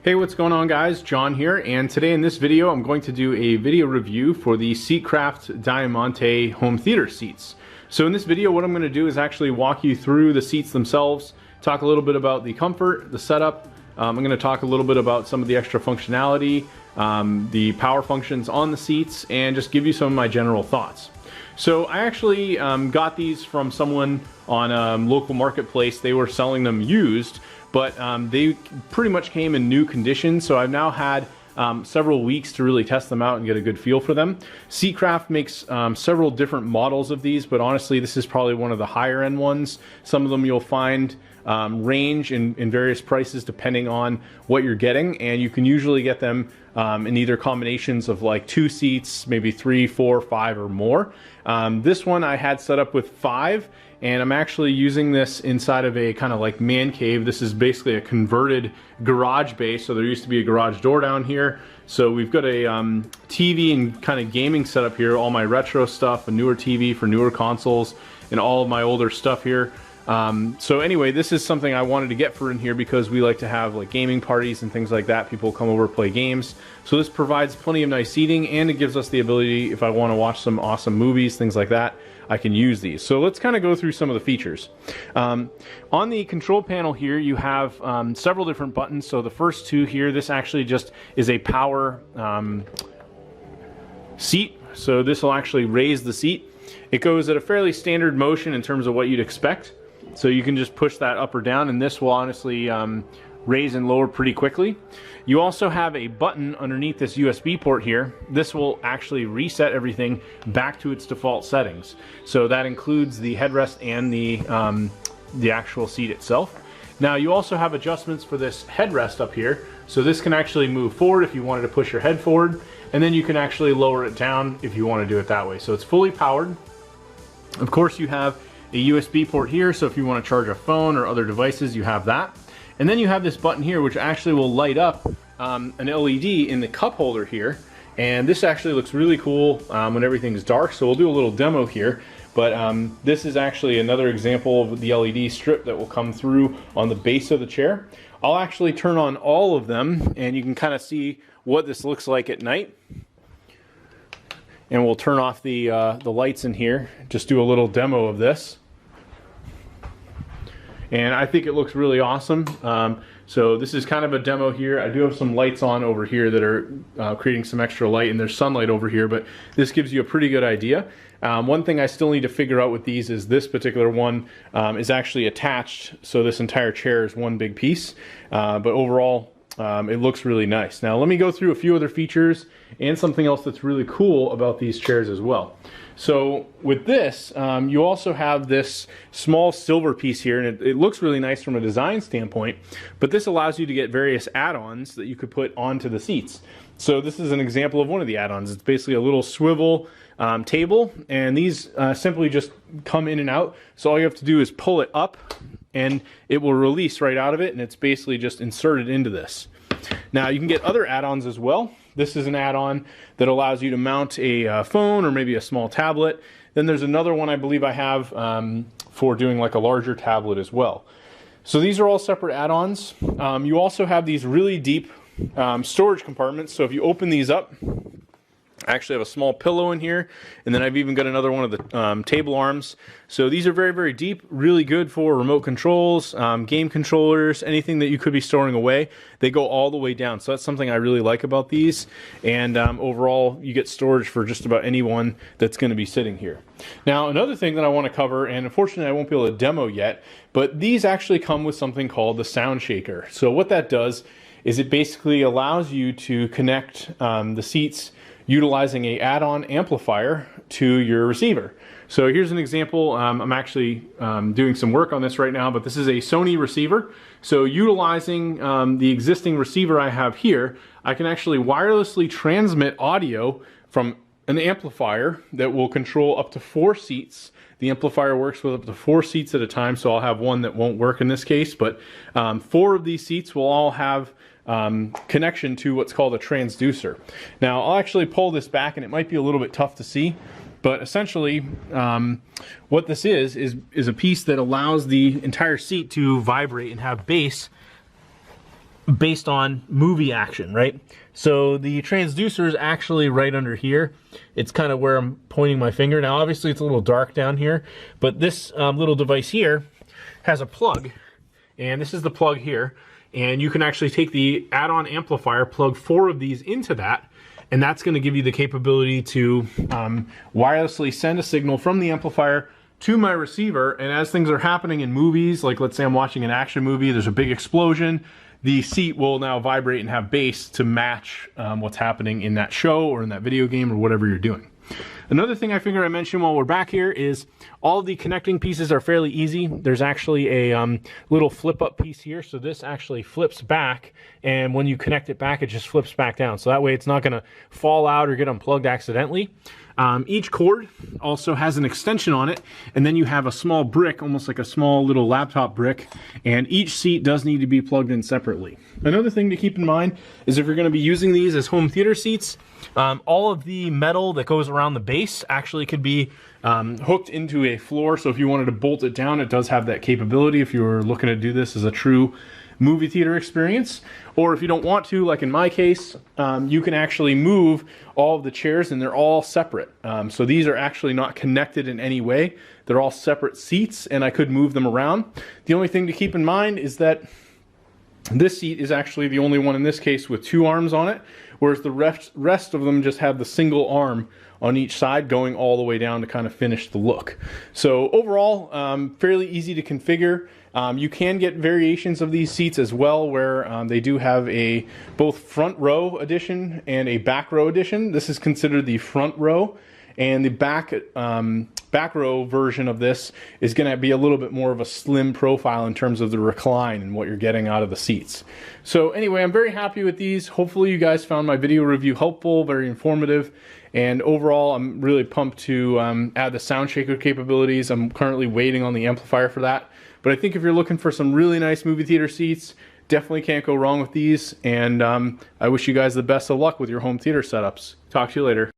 Hey, what's going on guys? John here, and today in this video I'm going to do a video review for the Seatcraft Diamante home theater seats. So in this video what I'm going to do is actually walk you through the seats themselves, talk a little bit about the comfort, the setup. I'm going to talk a little bit about some of the extra functionality, the power functions on the seats, and just give you some of my general thoughts. So I actually got these from someone on a local marketplace. They were selling them used, but they pretty much came in new condition, so I've now had several weeks to really test them out and get a good feel for them. Seatcraft makes several different models of these, but honestly this is probably one of the higher end ones. Some of them you'll find range in various prices depending on what you're getting, and you can usually get them in either combinations of like 2 seats, maybe 3, 4, 5 or more. This one I had set up with 5, and I'm actually using this inside of a kind of like man cave. This is basically a converted garage base, so there used to be a garage door down here. So we've got a TV and kind of gaming setup here, all my retro stuff, a newer TV for newer consoles, and all of my older stuff here. So anyway, this is something I wanted to get for in here because we like to have like gaming parties and things like that. People come over, play games. So this provides plenty of nice seating, and it gives us the ability, if I want to watch some awesome movies, things like that, I can use these. So let's kind of go through some of the features. On the control panel here, you have several different buttons. So the first 2 here, this actually just is a power seat. So this will actually raise the seat. It goes at a fairly standard motion in terms of what you'd expect. So you can just push that up or down, and this will honestly raise and lower pretty quickly. You also have a button underneath this USB port here. This will actually reset everything back to its default settings. So that includes the headrest and the actual seat itself. Now you also have adjustments for this headrest up here. So this can actually move forward if you wanted to push your head forward, and then you can actually lower it down if you want to do it that way. So it's fully powered. Of course you have a USB port here, so if you want to charge a phone or other devices, you have that. And then you have this button here which actually will light up an LED in the cup holder here, and this actually looks really cool when everything's dark. So we'll do a little demo here, but this is actually another example of the LED strip that will come through on the base of the chair. I'll actually turn on all of them and you can kind of see what this looks like at night. And we'll turn off the lights in here, just do a little demo of this. And I think it looks really awesome. So this is kind of a demo here. I do have some lights on over here that are creating some extra light, and there's sunlight over here, but this gives you a pretty good idea. One thing I still need to figure out with these is this particular one is actually attached, so this entire chair is one big piece. But overall, it looks really nice. Now let me go through a few other features and something else that's really cool about these chairs as well. So with this, you also have this small silver piece here, and it looks really nice from a design standpoint, but this allows you to get various add-ons that you could put onto the seats. So this is an example of one of the add-ons. It's basically a little swivel table, and these simply just come in and out. So all you have to do is pull it up and it will release right out of it, and it's basically just inserted into this. Now you can get other add-ons as well. This is an add-on that allows you to mount a phone or maybe a small tablet. Then there's another one I believe I have for doing like a larger tablet as well. So these are all separate add-ons. You also have these really deep storage compartments. So if you open these up, I actually have a small pillow in here, and then I've even got another one of the table arms. So these are very, very deep, really good for remote controls, game controllers, anything that you could be storing away. They go all the way down, so that's something I really like about these. And overall, you get storage for just about anyone that's going to be sitting here. Now, another thing that I want to cover, and unfortunately I won't be able to demo yet, but these actually come with something called the Sound Shaker. So what that does is it basically allows you to connect the seats utilizing a add-on amplifier to your receiver. So here's an example. I'm actually doing some work on this right now, but this is a Sony receiver. So utilizing the existing receiver I have here, I can actually wirelessly transmit audio from an amplifier that will control up to 4 seats. The amplifier works with up to 4 seats at a time, so I'll have one that won't work in this case, but 4 of these seats will all have connection to what's called a transducer. Now I'll actually pull this back, and it might be a little bit tough to see, but essentially what this is a piece that allows the entire seat to vibrate and have bass based on movie action, right? So the transducer is actually right under here. It's kind of where I'm pointing my finger. Now obviously it's a little dark down here, but this little device here has a plug, and this is the plug here, and you can actually take the add-on amplifier, plug 4 of these into that, and that's going to give you the capability to wirelessly send a signal from the amplifier to my receiver. And as things are happening in movies, like let's say I'm watching an action movie, there's a big explosion, the seat will now vibrate and have bass to match what's happening in that show or in that video game or whatever you're doing. Another thing I figure I mention while we're back here is all of the connecting pieces are fairly easy. There's actually a little flip up piece here, so this actually flips back, and when you connect it back, it just flips back down. So that way it's not going to fall out or get unplugged accidentally. Each cord also has an extension on it, and then you have a small brick, almost like a small little laptop brick, and each seat does need to be plugged in separately. Another thing to keep in mind is if you're going to be using these as home theater seats, all of the metal that goes around the base actually could be hooked into a floor, so if you wanted to bolt it down, it does have that capability if you were looking to do this as a true movie theater experience. Or if you don't want to, like in my case, you can actually move all of the chairs, and they're all separate. So these are actually not connected in any way. They're all separate seats, and I could move them around. The only thing to keep in mind is that this seat is actually the only one in this case with 2 arms on it, whereas the rest of them just have the single arm on each side going all the way down to kind of finish the look. So overall, fairly easy to configure. You can get variations of these seats as well, where they do have a both front row edition and a back row edition. This is considered the front row, and the back row version of this is going to be a little bit more of a slim profile in terms of the recline and what you're getting out of the seats. So anyway, I'm very happy with these. Hopefully you guys found my video review helpful, very informative, and overall I'm really pumped to add the sound shaker capabilities. I'm currently waiting on the amplifier for that, but I think if you're looking for some really nice movie theater seats, definitely can't go wrong with these, and I wish you guys the best of luck with your home theater setups. Talk to you later.